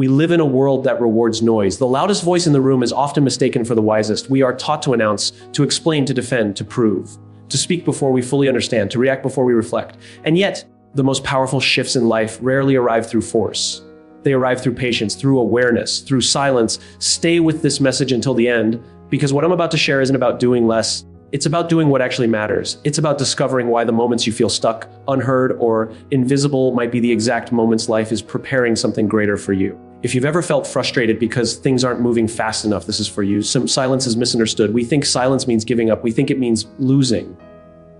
We live in a world that rewards noise. The loudest voice in the room is often mistaken for the wisest. We are taught to announce, to explain, to defend, to prove, to speak before we fully understand, to react before we reflect. And yet, the most powerful shifts in life rarely arrive through force. They arrive through patience, through awareness, through silence. Stay with this message until the end, because what I'm about to share isn't about doing less. It's about doing what actually matters. It's about discovering why the moments you feel stuck, unheard, or invisible might be the exact moments life is preparing something greater for you. If you've ever felt frustrated because things aren't moving fast enough, this is for you. Some silence is misunderstood. We think silence means giving up. We think it means losing.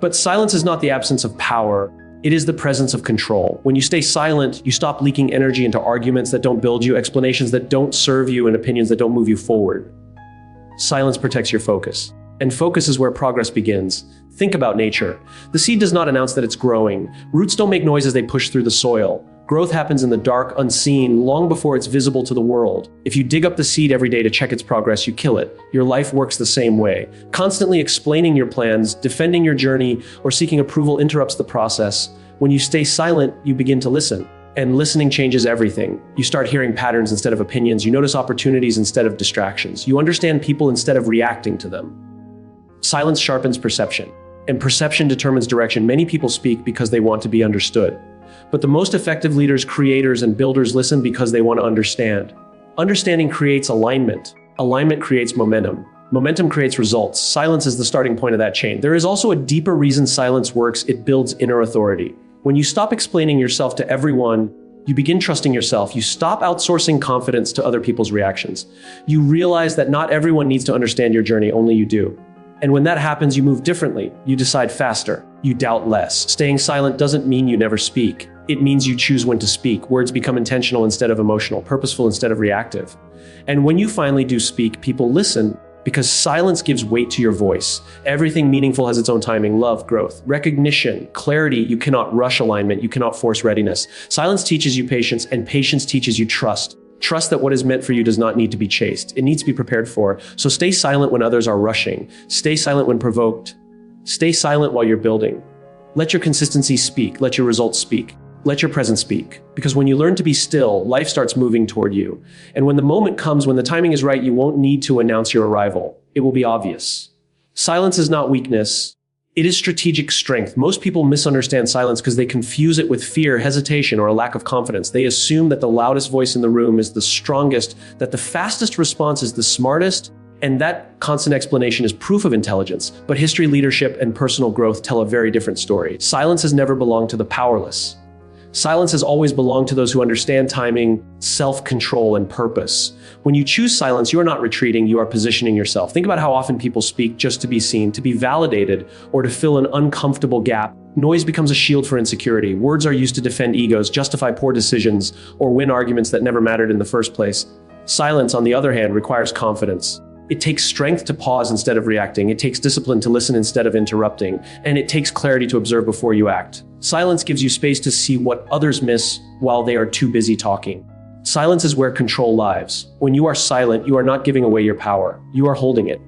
But silence is not the absence of power. It is the presence of control. When you stay silent, you stop leaking energy into arguments that don't build you, explanations that don't serve you, and opinions that don't move you forward. Silence protects your focus. And focus is where progress begins. Think about nature. The seed does not announce that it's growing. Roots don't make noise as they push through the soil. Growth happens in the dark, unseen, long before it's visible to the world. If you dig up the seed every day to check its progress, you kill it. Your life works the same way. Constantly explaining your plans, defending your journey, or seeking approval interrupts the process. When you stay silent, you begin to listen. And listening changes everything. You start hearing patterns instead of opinions. You notice opportunities instead of distractions. You understand people instead of reacting to them. Silence sharpens perception, and perception determines direction. Many people speak because they want to be understood. But the most effective leaders, creators, and builders listen because they want to understand. Understanding creates alignment. Alignment creates momentum. Momentum creates results. Silence is the starting point of that chain. There is also a deeper reason silence works. It builds inner authority. When you stop explaining yourself to everyone, you begin trusting yourself. You stop outsourcing confidence to other people's reactions. You realize that not everyone needs to understand your journey, only you do. And when that happens, you move differently. You decide faster. You doubt less. Staying silent doesn't mean you never speak. It means you choose when to speak. Words become intentional instead of emotional, purposeful instead of reactive. And when you finally do speak, people listen because silence gives weight to your voice. Everything meaningful has its own timing: love, growth, recognition, clarity. You cannot rush alignment. You cannot force readiness. Silence teaches you patience, and patience teaches you trust. Trust that what is meant for you does not need to be chased. It needs to be prepared for. So stay silent when others are rushing. Stay silent when provoked. Stay silent while you're building. Let your consistency speak. Let your results speak. Let your presence speak. Because when you learn to be still, life starts moving toward you. And when the moment comes, when the timing is right, you won't need to announce your arrival. It will be obvious. Silence is not weakness. It is strategic strength. Most people misunderstand silence because they confuse it with fear, hesitation, or a lack of confidence. They assume that the loudest voice in the room is the strongest, that the fastest response is the smartest, and that constant explanation is proof of intelligence. But history, leadership, and personal growth tell a very different story. Silence has never belonged to the powerless. Silence has always belonged to those who understand timing, self-control, and purpose. When you choose silence, you are not retreating, you are positioning yourself. Think about how often people speak just to be seen, to be validated, or to fill an uncomfortable gap. Noise becomes a shield for insecurity. Words are used to defend egos, justify poor decisions, or win arguments that never mattered in the first place. Silence, on the other hand, requires confidence. It takes strength to pause instead of reacting. It takes discipline to listen instead of interrupting. And it takes clarity to observe before you act. Silence gives you space to see what others miss while they are too busy talking. Silence is where control lies. When you are silent, you are not giving away your power. You are holding it.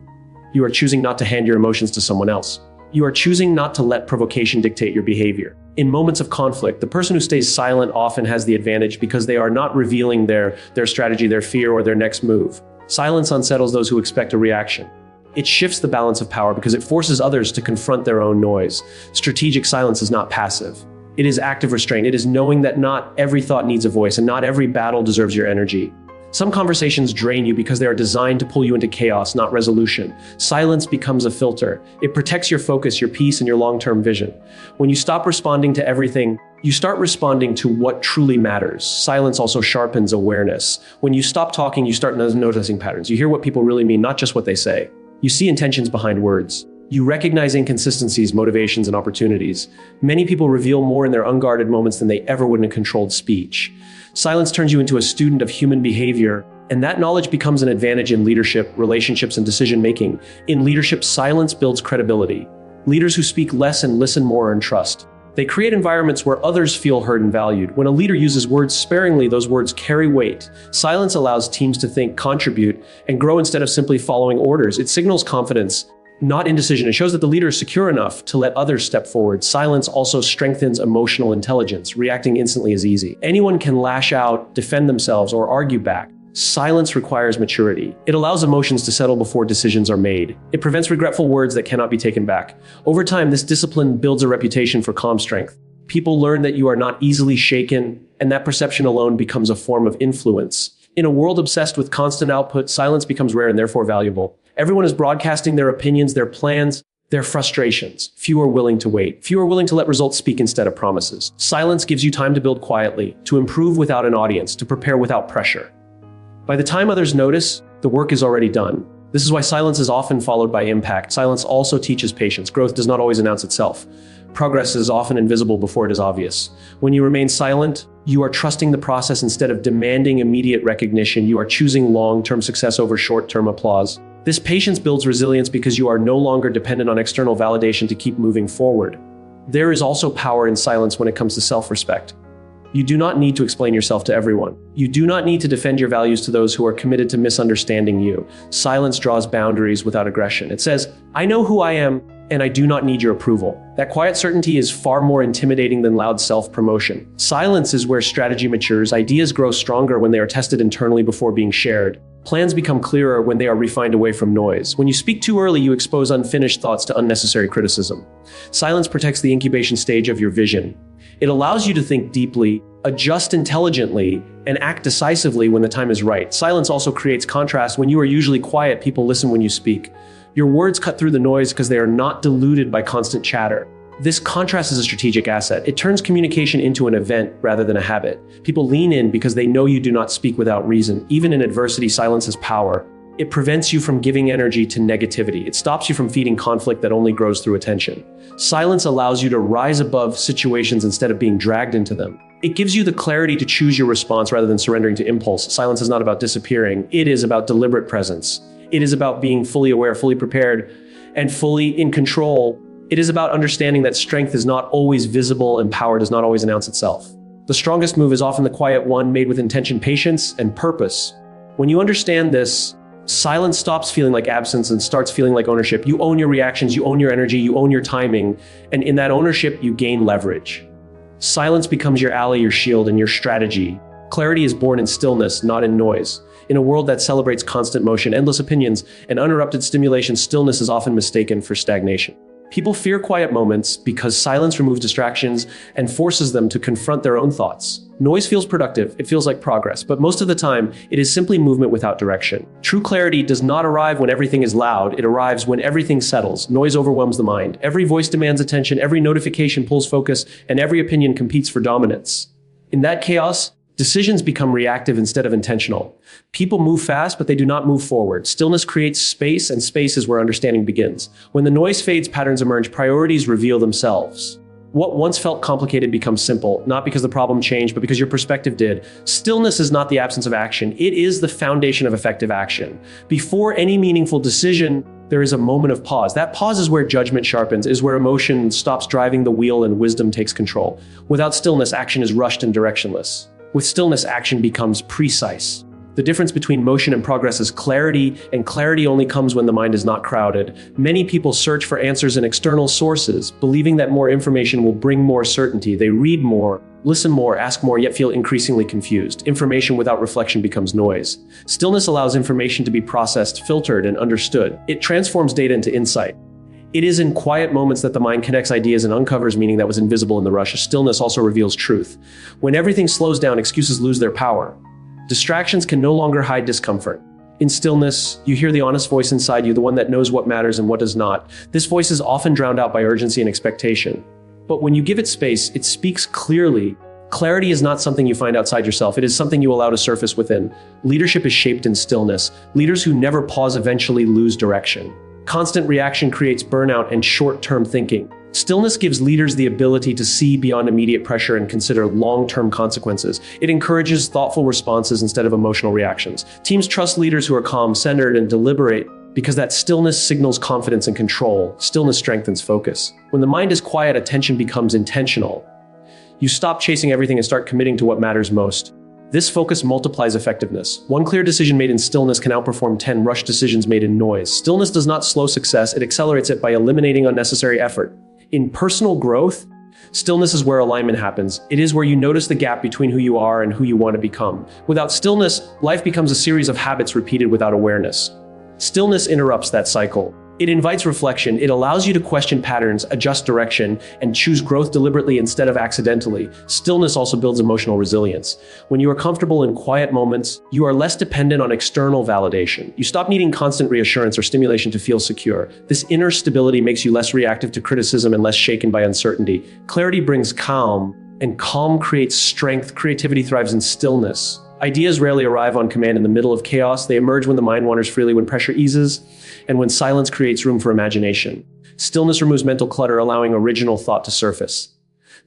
You are choosing not to hand your emotions to someone else. You are choosing not to let provocation dictate your behavior. In moments of conflict, the person who stays silent often has the advantage because they are not revealing their strategy, their fear, or their next move. Silence unsettles those who expect a reaction. It shifts the balance of power because it forces others to confront their own noise. Strategic silence is not passive. It is active restraint. It is knowing that not every thought needs a voice and not every battle deserves your energy. Some conversations drain you because they are designed to pull you into chaos, not resolution. Silence becomes a filter. It protects your focus, your peace, and your long-term vision. When you stop responding to everything, you start responding to what truly matters. Silence also sharpens awareness. When you stop talking, you start noticing patterns. You hear what people really mean, not just what they say. You see intentions behind words. You recognize inconsistencies, motivations, and opportunities. Many people reveal more in their unguarded moments than they ever would in a controlled speech. Silence turns you into a student of human behavior, and that knowledge becomes an advantage in leadership, relationships, and decision-making. In leadership, silence builds credibility. Leaders who speak less and listen more earn trust. They create environments where others feel heard and valued. When a leader uses words sparingly, those words carry weight. Silence allows teams to think, contribute, and grow instead of simply following orders. It signals confidence, not indecision. It shows that the leader is secure enough to let others step forward. Silence also strengthens emotional intelligence. Reacting instantly is easy. Anyone can lash out, defend themselves, or argue back. Silence requires maturity. It allows emotions to settle before decisions are made. It prevents regretful words that cannot be taken back. Over time, this discipline builds a reputation for calm strength. People learn that you are not easily shaken, and that perception alone becomes a form of influence. In a world obsessed with constant output, silence becomes rare and therefore valuable. Everyone is broadcasting their opinions, their plans, their frustrations. Few are willing to wait. Few are willing to let results speak instead of promises. Silence gives you time to build quietly, to improve without an audience, to prepare without pressure. By the time others notice, the work is already done. This is why silence is often followed by impact. Silence also teaches patience. Growth does not always announce itself. Progress is often invisible before it is obvious. When you remain silent, you are trusting the process instead of demanding immediate recognition. You are choosing long-term success over short-term applause. This patience builds resilience because you are no longer dependent on external validation to keep moving forward. There is also power in silence when it comes to self-respect. You do not need to explain yourself to everyone. You do not need to defend your values to those who are committed to misunderstanding you. Silence draws boundaries without aggression. It says, I know who I am, and I do not need your approval. That quiet certainty is far more intimidating than loud self-promotion. Silence is where strategy matures. Ideas grow stronger when they are tested internally before being shared. Plans become clearer when they are refined away from noise. When you speak too early, you expose unfinished thoughts to unnecessary criticism. Silence protects the incubation stage of your vision. It allows you to think deeply, adjust intelligently, and act decisively when the time is right. Silence also creates contrast. When you are usually quiet, people listen when you speak. Your words cut through the noise because they are not diluted by constant chatter. This contrast is a strategic asset. It turns communication into an event rather than a habit. People lean in because they know you do not speak without reason. Even in adversity, silence has power. It prevents you from giving energy to negativity. It stops you from feeding conflict that only grows through attention. Silence allows you to rise above situations instead of being dragged into them. It gives you the clarity to choose your response rather than surrendering to impulse. Silence is not about disappearing. It is about deliberate presence. It is about being fully aware, fully prepared, and fully in control. It is about understanding that strength is not always visible and power does not always announce itself. The strongest move is often the quiet one, made with intention, patience, and purpose. When you understand this, silence stops feeling like absence and starts feeling like ownership. You own your reactions, you own your energy, you own your timing, and in that ownership, you gain leverage. Silence becomes your ally, your shield, and your strategy. Clarity is born in stillness, not in noise. In a world that celebrates constant motion, endless opinions, and uninterrupted stimulation, stillness is often mistaken for stagnation. People fear quiet moments because silence removes distractions and forces them to confront their own thoughts. Noise feels productive, it feels like progress, but most of the time, it is simply movement without direction. True clarity does not arrive when everything is loud, it arrives when everything settles. Noise overwhelms the mind. Every voice demands attention, every notification pulls focus, and every opinion competes for dominance. In that chaos, decisions become reactive instead of intentional. People move fast, but they do not move forward. Stillness creates space, and space is where understanding begins. When the noise fades, patterns emerge, priorities reveal themselves. What once felt complicated becomes simple, not because the problem changed, but because your perspective did. Stillness is not the absence of action. It is the foundation of effective action. Before any meaningful decision, there is a moment of pause. That pause is where judgment sharpens, is where emotion stops driving the wheel and wisdom takes control. Without stillness, action is rushed and directionless. With stillness, action becomes precise. The difference between motion and progress is clarity, and clarity only comes when the mind is not crowded. Many people search for answers in external sources, believing that more information will bring more certainty. They read more, listen more, ask more, yet feel increasingly confused. Information without reflection becomes noise. Stillness allows information to be processed, filtered, and understood. It transforms data into insight. It is in quiet moments that the mind connects ideas and uncovers meaning that was invisible in the rush. Stillness also reveals truth. When everything slows down, excuses lose their power. Distractions can no longer hide discomfort. In stillness, you hear the honest voice inside you, the one that knows what matters and what does not. This voice is often drowned out by urgency and expectation. But when you give it space, it speaks clearly. Clarity is not something you find outside yourself. It is something you allow to surface within. Leadership is shaped in stillness. Leaders who never pause eventually lose direction. Constant reaction creates burnout and short-term thinking. Stillness gives leaders the ability to see beyond immediate pressure and consider long-term consequences. It encourages thoughtful responses instead of emotional reactions. Teams trust leaders who are calm, centered, and deliberate because that stillness signals confidence and control. Stillness strengthens focus. When the mind is quiet, attention becomes intentional. You stop chasing everything and start committing to what matters most. This focus multiplies effectiveness. One clear decision made in stillness can outperform 10 rushed decisions made in noise. Stillness does not slow success, it accelerates it by eliminating unnecessary effort. In personal growth, stillness is where alignment happens. It is where you notice the gap between who you are and who you want to become. Without stillness, life becomes a series of habits repeated without awareness. Stillness interrupts that cycle. It invites reflection. It allows you to question patterns, adjust direction, and choose growth deliberately instead of accidentally. Stillness also builds emotional resilience. When you are comfortable in quiet moments, you are less dependent on external validation. You stop needing constant reassurance or stimulation to feel secure. This inner stability makes you less reactive to criticism and less shaken by uncertainty. Clarity brings calm, and calm creates strength. Creativity thrives in stillness. Ideas rarely arrive on command in the middle of chaos. They emerge when the mind wanders freely, when pressure eases, and when silence creates room for imagination. Stillness removes mental clutter, allowing original thought to surface.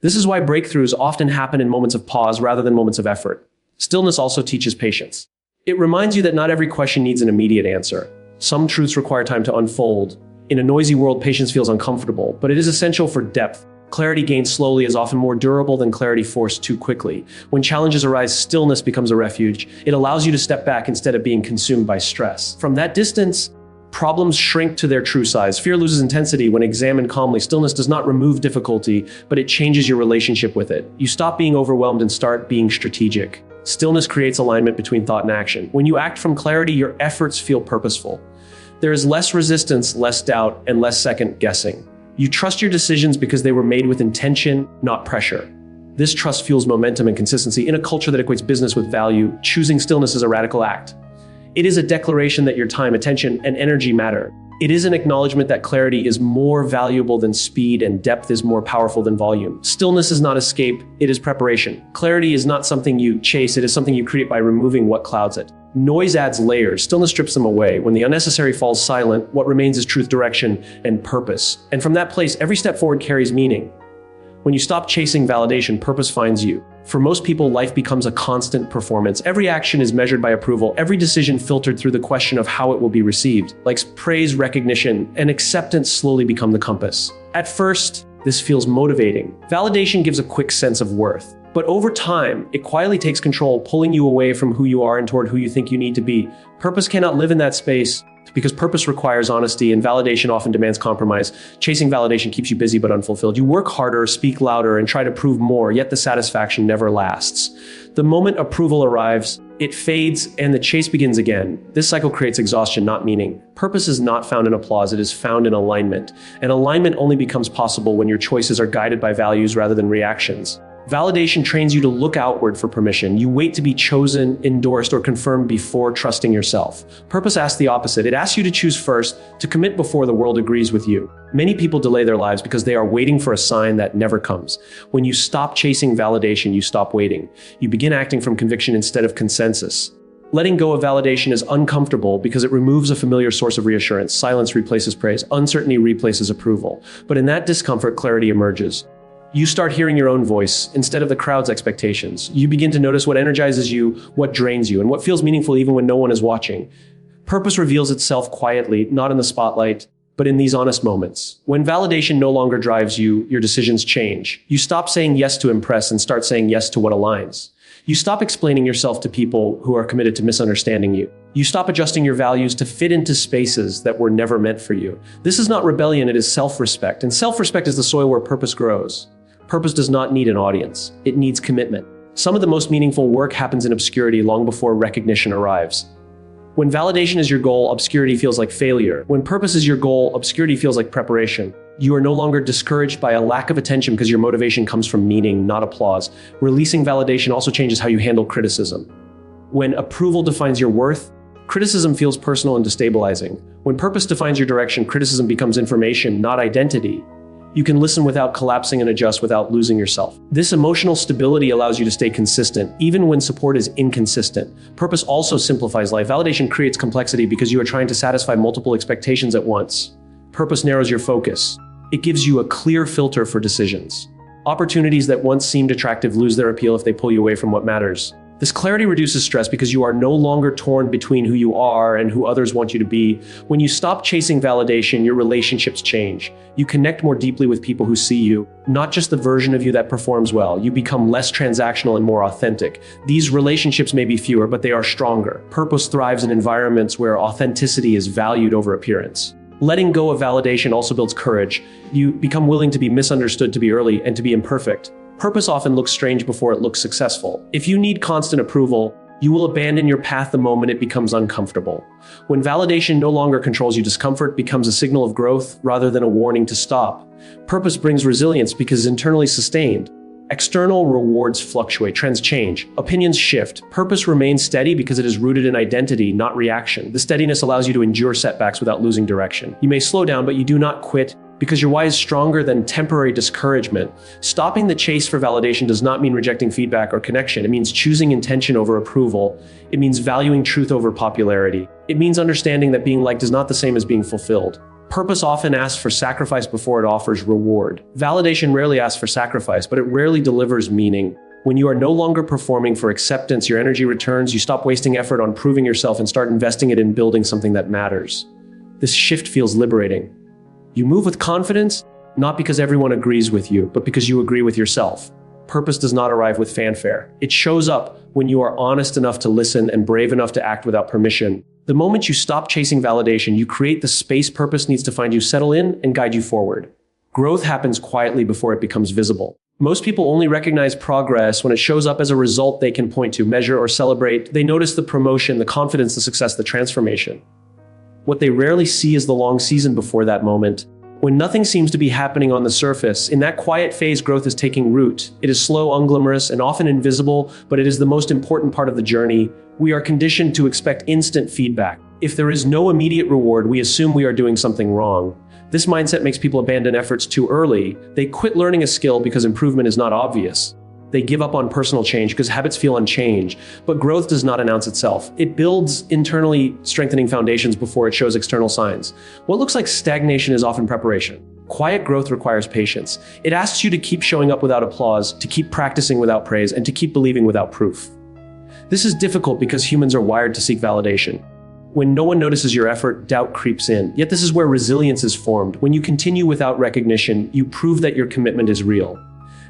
This is why breakthroughs often happen in moments of pause rather than moments of effort. Stillness also teaches patience. It reminds you that not every question needs an immediate answer. Some truths require time to unfold. In a noisy world, patience feels uncomfortable, but it is essential for depth. Clarity gained slowly is often more durable than clarity forced too quickly. When challenges arise, stillness becomes a refuge. It allows you to step back instead of being consumed by stress. From that distance, problems shrink to their true size. Fear loses intensity when examined calmly. Stillness does not remove difficulty, but it changes your relationship with it. You stop being overwhelmed and start being strategic. Stillness creates alignment between thought and action. When you act from clarity, your efforts feel purposeful. There is less resistance, less doubt, and less second guessing. You trust your decisions because they were made with intention, not pressure. This trust fuels momentum and consistency. In a culture that equates business with value, choosing stillness is a radical act. It is a declaration that your time, attention, and energy matter. It is an acknowledgement that clarity is more valuable than speed and depth is more powerful than volume. Stillness is not escape, it is preparation. Clarity is not something you chase, it is something you create by removing what clouds it. Noise adds layers, stillness strips them away. When the unnecessary falls silent, what remains is truth, direction, and purpose. And from that place, every step forward carries meaning. When you stop chasing validation, purpose finds you. For most people, life becomes a constant performance. Every action is measured by approval, every decision filtered through the question of how it will be received. Like praise, recognition, and acceptance slowly become the compass. At first, this feels motivating. Validation gives a quick sense of worth. But over time, it quietly takes control, pulling you away from who you are and toward who you think you need to be. Purpose cannot live in that space because purpose requires honesty and validation often demands compromise. Chasing validation keeps you busy but unfulfilled. You work harder, speak louder, and try to prove more, yet the satisfaction never lasts. The moment approval arrives, it fades and the chase begins again. This cycle creates exhaustion, not meaning. Purpose is not found in applause, it is found in alignment. And alignment only becomes possible when your choices are guided by values rather than reactions. Validation trains you to look outward for permission. You wait to be chosen, endorsed, or confirmed before trusting yourself. Purpose asks the opposite. It asks you to choose first, to commit before the world agrees with you. Many people delay their lives because they are waiting for a sign that never comes. When you stop chasing validation, you stop waiting. You begin acting from conviction instead of consensus. Letting go of validation is uncomfortable because it removes a familiar source of reassurance. Silence replaces praise. Uncertainty replaces approval. But in that discomfort, clarity emerges. You start hearing your own voice instead of the crowd's expectations. You begin to notice what energizes you, what drains you, and what feels meaningful even when no one is watching. Purpose reveals itself quietly, not in the spotlight, but in these honest moments. When validation no longer drives you, your decisions change. You stop saying yes to impress and start saying yes to what aligns. You stop explaining yourself to people who are committed to misunderstanding you. You stop adjusting your values to fit into spaces that were never meant for you. This is not rebellion, it is self-respect. And self-respect is the soil where purpose grows. Purpose does not need an audience. It needs commitment. Some of the most meaningful work happens in obscurity long before recognition arrives. When validation is your goal, obscurity feels like failure. When purpose is your goal, obscurity feels like preparation. You are no longer discouraged by a lack of attention because your motivation comes from meaning, not applause. Releasing validation also changes how you handle criticism. When approval defines your worth, criticism feels personal and destabilizing. When purpose defines your direction, criticism becomes information, not identity. You can listen without collapsing and adjust without losing yourself. This emotional stability allows you to stay consistent, even when support is inconsistent. Purpose also simplifies life. Validation creates complexity because you are trying to satisfy multiple expectations at once. Purpose narrows your focus. It gives you a clear filter for decisions. Opportunities that once seemed attractive lose their appeal if they pull you away from what matters. This clarity reduces stress because you are no longer torn between who you are and who others want you to be. When you stop chasing validation, your relationships change. You connect more deeply with people who see you, not just the version of you that performs well. You become less transactional and more authentic. These relationships may be fewer, but they are stronger. Purpose thrives in environments where authenticity is valued over appearance. Letting go of validation also builds courage. You become willing to be misunderstood, to be early, and to be imperfect. Purpose often looks strange before it looks successful. If you need constant approval, you will abandon your path the moment it becomes uncomfortable. When validation no longer controls you, discomfort becomes a signal of growth rather than a warning to stop. Purpose brings resilience because it's internally sustained. External rewards fluctuate, trends change, opinions shift. Purpose remains steady because it is rooted in identity, not reaction. The steadiness allows you to endure setbacks without losing direction. You may slow down, but you do not quit, because your why is stronger than temporary discouragement. Stopping the chase for validation does not mean rejecting feedback or connection. It means choosing intention over approval. It means valuing truth over popularity. It means understanding that being liked is not the same as being fulfilled. Purpose often asks for sacrifice before it offers reward. Validation rarely asks for sacrifice, but it rarely delivers meaning. When you are no longer performing for acceptance, your energy returns, you stop wasting effort on proving yourself and start investing it in building something that matters. This shift feels liberating. You move with confidence, not because everyone agrees with you, but because you agree with yourself. Purpose does not arrive with fanfare. It shows up when you are honest enough to listen and brave enough to act without permission. The moment you stop chasing validation, you create the space purpose needs to find you, settle in, and guide you forward. Growth happens quietly before it becomes visible. Most people only recognize progress when it shows up as a result they can point to, measure, or celebrate. They notice the promotion, the confidence, the success, the transformation. What they rarely see is the long season before that moment. When nothing seems to be happening on the surface, in that quiet phase, growth is taking root. It is slow, unglamorous, and often invisible, but it is the most important part of the journey. We are conditioned to expect instant feedback. If there is no immediate reward, we assume we are doing something wrong. This mindset makes people abandon efforts too early. They quit learning a skill because improvement is not obvious. They give up on personal change because habits feel unchanged. But growth does not announce itself. It builds internally strengthening foundations before it shows external signs. What looks like stagnation is often preparation. Quiet growth requires patience. It asks you to keep showing up without applause, to keep practicing without praise, and to keep believing without proof. This is difficult because humans are wired to seek validation. When no one notices your effort, doubt creeps in. Yet this is where resilience is formed. When you continue without recognition, you prove that your commitment is real.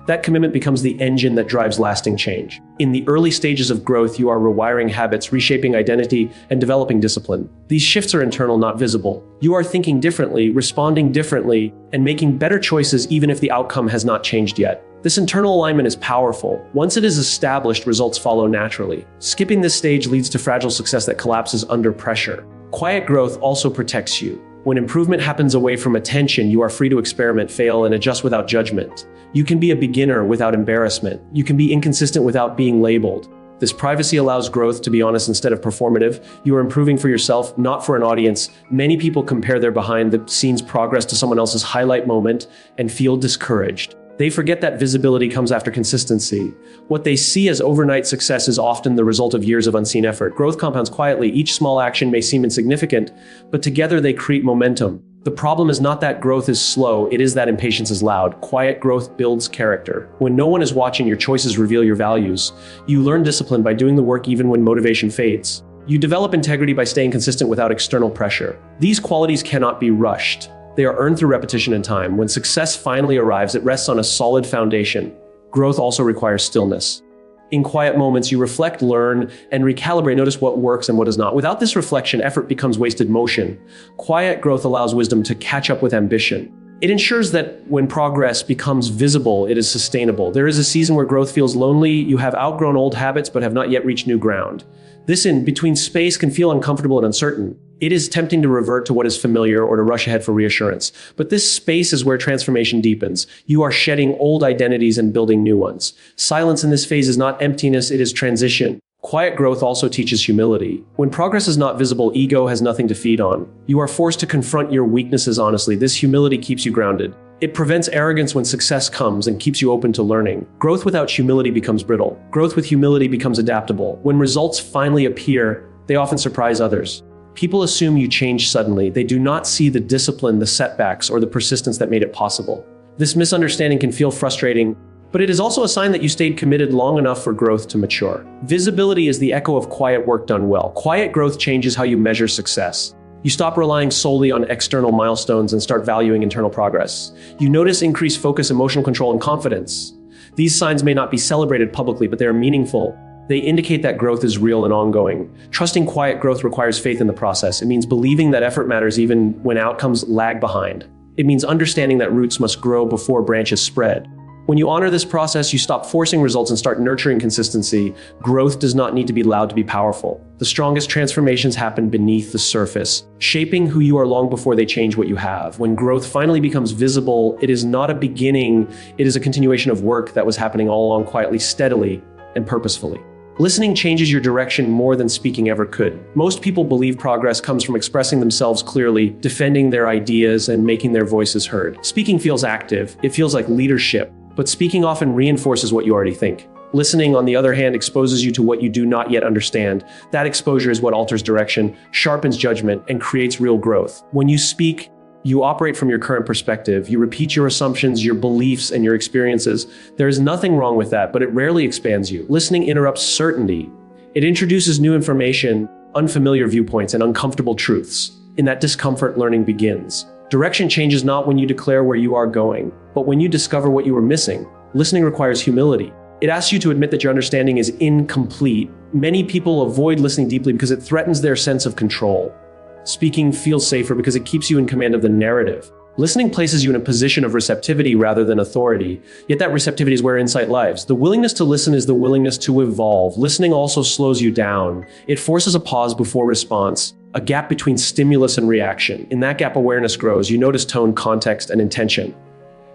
That commitment becomes the engine that drives lasting change. In the early stages of growth, you are rewiring habits, reshaping identity, and developing discipline. These shifts are internal, not visible. You are thinking differently, responding differently, and making better choices even if the outcome has not changed yet. This internal alignment is powerful. Once it is established, results follow naturally. Skipping this stage leads to fragile success that collapses under pressure. Quiet growth also protects you. When improvement happens away from attention, you are free to experiment, fail, and adjust without judgment. You can be a beginner without embarrassment. You can be inconsistent without being labeled. This privacy allows growth to be honest instead of performative. You are improving for yourself, not for an audience. Many people compare their behind-the-scenes progress to someone else's highlight moment and feel discouraged. They forget that visibility comes after consistency. What they see as overnight success is often the result of years of unseen effort. Growth compounds quietly. Each small action may seem insignificant, but together they create momentum. The problem is not that growth is slow, it is that impatience is loud. Quiet growth builds character. When no one is watching, your choices reveal your values. You learn discipline by doing the work even when motivation fades. You develop integrity by staying consistent without external pressure. These qualities cannot be rushed. They are earned through repetition and time. When success finally arrives, it rests on a solid foundation. Growth also requires stillness. In quiet moments, you reflect, learn, and recalibrate, notice what works and what does not. Without this reflection, effort becomes wasted motion. Quiet growth allows wisdom to catch up with ambition. It ensures that when progress becomes visible, it is sustainable. There is a season where growth feels lonely. You have outgrown old habits, but have not yet reached new ground. This in-between space can feel uncomfortable and uncertain. It is tempting to revert to what is familiar or to rush ahead for reassurance. But this space is where transformation deepens. You are shedding old identities and building new ones. Silence in this phase is not emptiness, it is transition. Quiet growth also teaches humility. When progress is not visible, ego has nothing to feed on. You are forced to confront your weaknesses honestly. This humility keeps you grounded. It prevents arrogance when success comes and keeps you open to learning. Growth without humility becomes brittle. Growth with humility becomes adaptable. When results finally appear, they often surprise others. People assume you change suddenly. They do not see the discipline, the setbacks, or the persistence that made it possible. This misunderstanding can feel frustrating, But it is also a sign that you stayed committed long enough for growth to mature. Visibility is the echo of quiet work done well. Quiet growth changes how you measure success. You stop relying solely on external milestones and start valuing internal progress. You notice increased focus, emotional control, and confidence. These signs may not be celebrated publicly, but they are meaningful. They indicate that growth is real and ongoing. Trusting quiet growth requires faith in the process. It means believing that effort matters even when outcomes lag behind. It means understanding that roots must grow before branches spread. When you honor this process, you stop forcing results and start nurturing consistency. Growth does not need to be loud to be powerful. The strongest transformations happen beneath the surface, shaping who you are long before they change what you have. When growth finally becomes visible, it is not a beginning, it is a continuation of work that was happening all along quietly, steadily, and purposefully. Listening changes your direction more than speaking ever could. Most people believe progress comes from expressing themselves clearly, defending their ideas, and making their voices heard. Speaking feels active, it feels like leadership, but speaking often reinforces what you already think. Listening, on the other hand, exposes you to what you do not yet understand. That exposure is what alters direction, sharpens judgment, and creates real growth. When you speak, you operate from your current perspective. You repeat your assumptions, your beliefs, and your experiences. There is nothing wrong with that, but it rarely expands you. Listening interrupts certainty. It introduces new information, unfamiliar viewpoints, and uncomfortable truths. In that discomfort, learning begins. Direction changes not when you declare where you are going, but when you discover what you were missing. Listening requires humility. It asks you to admit that your understanding is incomplete. Many people avoid listening deeply because it threatens their sense of control. Speaking feels safer because it keeps you in command of the narrative. Listening places you in a position of receptivity rather than authority, yet that receptivity is where insight lies. The willingness to listen is the willingness to evolve. Listening also slows you down. It forces a pause before response, a gap between stimulus and reaction. In that gap, awareness grows. You notice tone, context, and intention.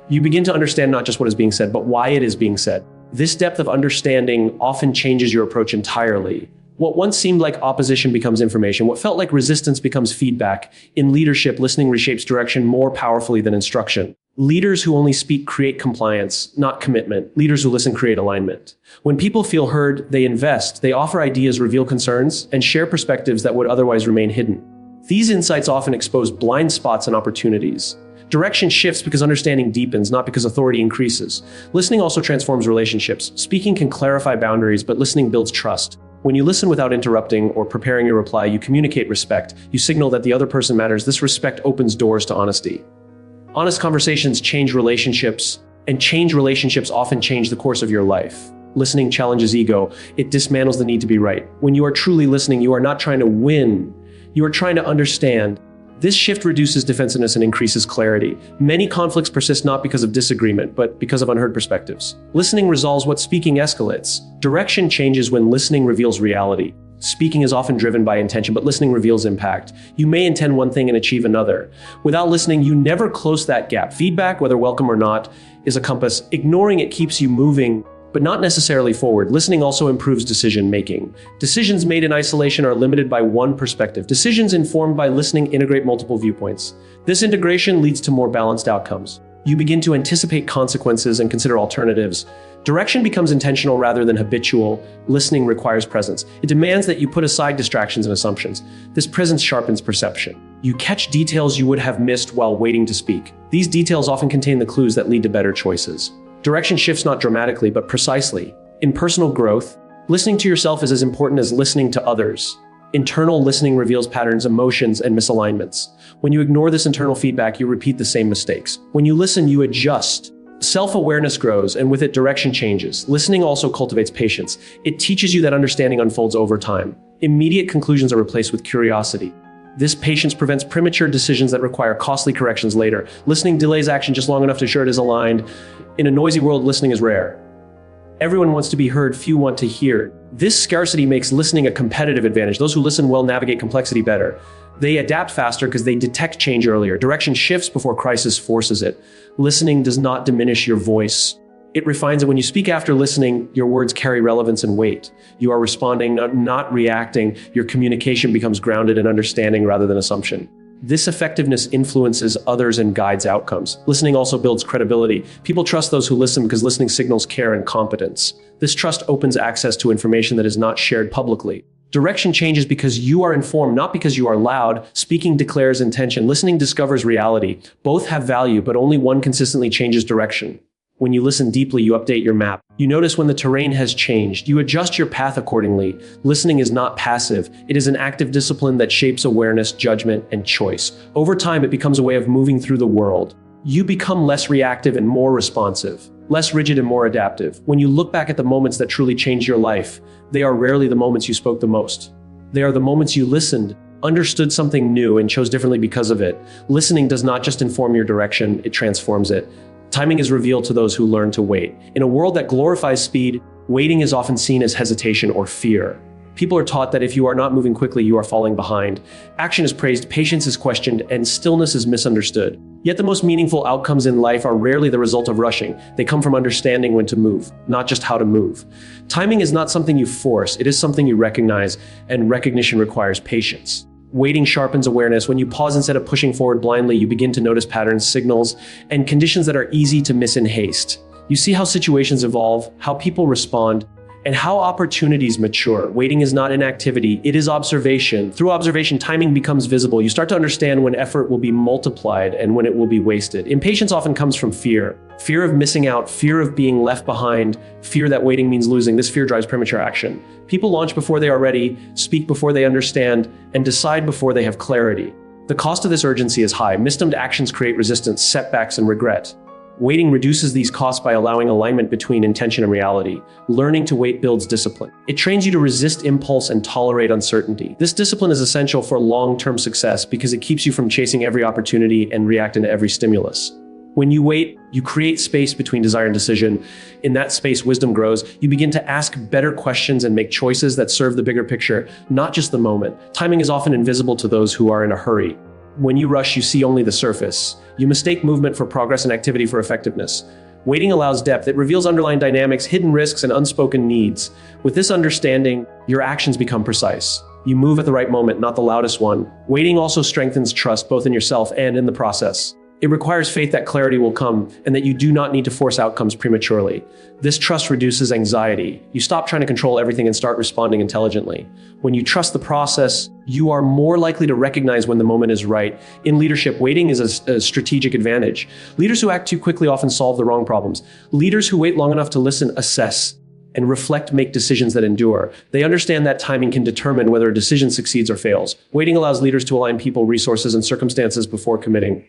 You begin to understand not just what is being said, but why it is being said. This depth of understanding often changes your approach entirely. What once seemed like opposition becomes information. What felt like resistance becomes feedback. In leadership, listening reshapes direction more powerfully than instruction. Leaders who only speak create compliance, not commitment. Leaders who listen create alignment. When people feel heard, they invest. They offer ideas, reveal concerns, and share perspectives that would otherwise remain hidden. These insights often expose blind spots and opportunities. Direction shifts because understanding deepens, not because authority increases. Listening also transforms relationships. Speaking can clarify boundaries, but listening builds trust. When you listen without interrupting or preparing your reply, you communicate respect. You signal that the other person matters. This respect opens doors to honesty. Honest conversations change relationships, and change relationships often change the course of your life. Listening challenges ego. It dismantles the need to be right. When you are truly listening, you are not trying to win. You are trying to understand. This shift reduces defensiveness and increases clarity. Many conflicts persist not because of disagreement, but because of unheard perspectives. Listening resolves what speaking escalates. Direction changes when listening reveals reality. Speaking is often driven by intention, but listening reveals impact. You may intend one thing and achieve another. Without listening, you never close that gap. Feedback, whether welcome or not, is a compass. Ignoring it keeps you moving, but not necessarily forward. Listening also improves decision-making. Decisions made in isolation are limited by one perspective. Decisions informed by listening integrate multiple viewpoints. This integration leads to more balanced outcomes. You begin to anticipate consequences and consider alternatives. Direction becomes intentional rather than habitual. Listening requires presence. It demands that you put aside distractions and assumptions. This presence sharpens perception. You catch details you would have missed while waiting to speak. These details often contain the clues that lead to better choices. Direction shifts not dramatically, but precisely. In personal growth, listening to yourself is as important as listening to others. Internal listening reveals patterns, emotions, and misalignments. When you ignore this internal feedback, you repeat the same mistakes. When you listen, you adjust. Self-awareness grows, and with it, direction changes. Listening also cultivates patience. It teaches you that understanding unfolds over time. Immediate conclusions are replaced with curiosity. This patience prevents premature decisions that require costly corrections later. Listening delays action just long enough to ensure it is aligned. In a noisy world, listening is rare. Everyone wants to be heard, few want to hear. This scarcity makes listening a competitive advantage. Those who listen well navigate complexity better. They adapt faster because they detect change earlier. Direction shifts before crisis forces it. Listening does not diminish your voice. It refines it. When you speak after listening, your words carry relevance and weight. You are responding, not reacting. Your communication becomes grounded in understanding rather than assumption. This effectiveness influences others and guides outcomes. Listening also builds credibility. People trust those who listen because listening signals care and competence. This trust opens access to information that is not shared publicly. Direction changes because you are informed, not because you are loud. Speaking declares intention. Listening discovers reality. Both have value, but only one consistently changes direction. When you listen deeply, you update your map. You notice when the terrain has changed. You adjust your path accordingly. Listening is not passive. It is an active discipline that shapes awareness, judgment, and choice. Over time, it becomes a way of moving through the world. You become less reactive and more responsive, less rigid and more adaptive. When you look back at the moments that truly changed your life, they are rarely the moments you spoke the most. They are the moments you listened, understood something new, and chose differently because of it. Listening does not just inform your direction, it transforms it. Timing is revealed to those who learn to wait. In a world that glorifies speed, waiting is often seen as hesitation or fear. People are taught that if you are not moving quickly, you are falling behind. Action is praised, patience is questioned, and stillness is misunderstood. Yet the most meaningful outcomes in life are rarely the result of rushing. They come from understanding when to move, not just how to move. Timing is not something you force, it is something you recognize, and recognition requires patience. Waiting sharpens awareness. When you pause instead of pushing forward blindly, you begin to notice patterns, signals, and conditions that are easy to miss in haste. You see how situations evolve, how people respond, and how opportunities mature. Waiting is not inactivity, it is observation. Through observation, timing becomes visible. You start to understand when effort will be multiplied and when it will be wasted. Impatience often comes from fear. Fear of missing out, fear of being left behind, fear that waiting means losing. This fear drives premature action. People launch before they are ready, speak before they understand, and decide before they have clarity. The cost of this urgency is high. Mistimed actions create resistance, setbacks, and regret. Waiting reduces these costs by allowing alignment between intention and reality. Learning to wait builds discipline. It trains you to resist impulse and tolerate uncertainty. This discipline is essential for long-term success because it keeps you from chasing every opportunity and reacting to every stimulus. When you wait, you create space between desire and decision. In that space, wisdom grows. You begin to ask better questions and make choices that serve the bigger picture, not just the moment. Timing is often invisible to those who are in a hurry. When you rush, you see only the surface. You mistake movement for progress and activity for effectiveness. Waiting allows depth. It reveals underlying dynamics, hidden risks, and unspoken needs. With this understanding, your actions become precise. You move at the right moment, not the loudest one. Waiting also strengthens trust, both in yourself and in the process. It requires faith that clarity will come and that you do not need to force outcomes prematurely. This trust reduces anxiety. You stop trying to control everything and start responding intelligently. When you trust the process, you are more likely to recognize when the moment is right. In leadership, waiting is a strategic advantage. Leaders who act too quickly often solve the wrong problems. Leaders who wait long enough to listen, assess, and reflect make decisions that endure. They understand that timing can determine whether a decision succeeds or fails. Waiting allows leaders to align people, resources, and circumstances before committing.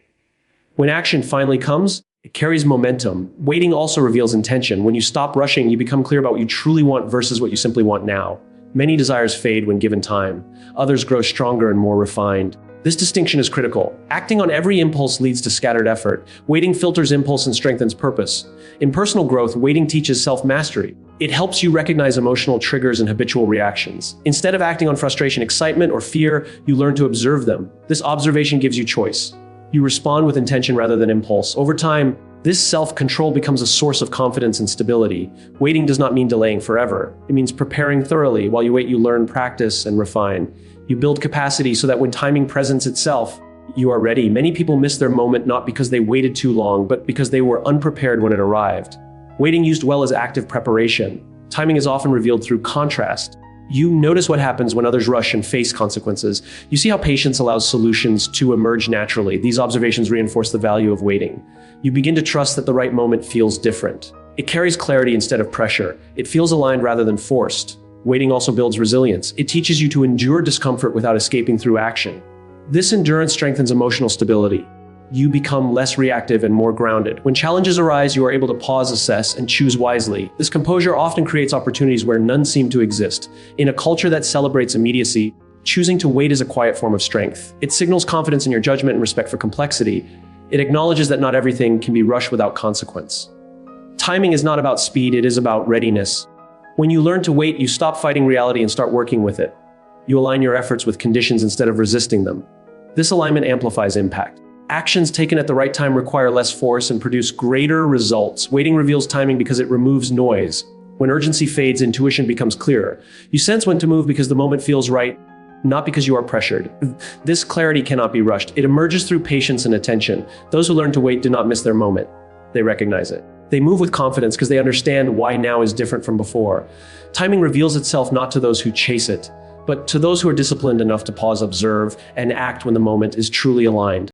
When action finally comes, it carries momentum. Waiting also reveals intention. When you stop rushing, you become clear about what you truly want versus what you simply want now. Many desires fade when given time. Others grow stronger and more refined. This distinction is critical. Acting on every impulse leads to scattered effort. Waiting filters impulse and strengthens purpose. In personal growth, waiting teaches self-mastery. It helps you recognize emotional triggers and habitual reactions. Instead of acting on frustration, excitement, or fear, you learn to observe them. This observation gives you choice. You respond with intention rather than impulse. Over time, this self-control becomes a source of confidence and stability. Waiting does not mean delaying forever. It means preparing thoroughly. While you wait, you learn, practice, and refine. You build capacity so that when timing presents itself, you are ready. Many people miss their moment not because they waited too long, but because they were unprepared when it arrived. Waiting used well as active preparation. Timing is often revealed through contrast. You notice what happens when others rush and face consequences. You see how patience allows solutions to emerge naturally. These observations reinforce the value of waiting. You begin to trust that the right moment feels different. It carries clarity instead of pressure. It feels aligned rather than forced. Waiting also builds resilience. It teaches you to endure discomfort without escaping through action. This endurance strengthens emotional stability. You become less reactive and more grounded. When challenges arise, you are able to pause, assess, and choose wisely. This composure often creates opportunities where none seem to exist. In a culture that celebrates immediacy, choosing to wait is a quiet form of strength. It signals confidence in your judgment and respect for complexity. It acknowledges that not everything can be rushed without consequence. Timing is not about speed, it is about readiness. When you learn to wait, you stop fighting reality and start working with it. You align your efforts with conditions instead of resisting them. This alignment amplifies impact. Actions taken at the right time require less force and produce greater results. Waiting reveals timing because it removes noise. When urgency fades, intuition becomes clearer. You sense when to move because the moment feels right, not because you are pressured. This clarity cannot be rushed. It emerges through patience and attention. Those who learn to wait do not miss their moment. They recognize it. They move with confidence because they understand why now is different from before. Timing reveals itself not to those who chase it, but to those who are disciplined enough to pause, observe, and act when the moment is truly aligned.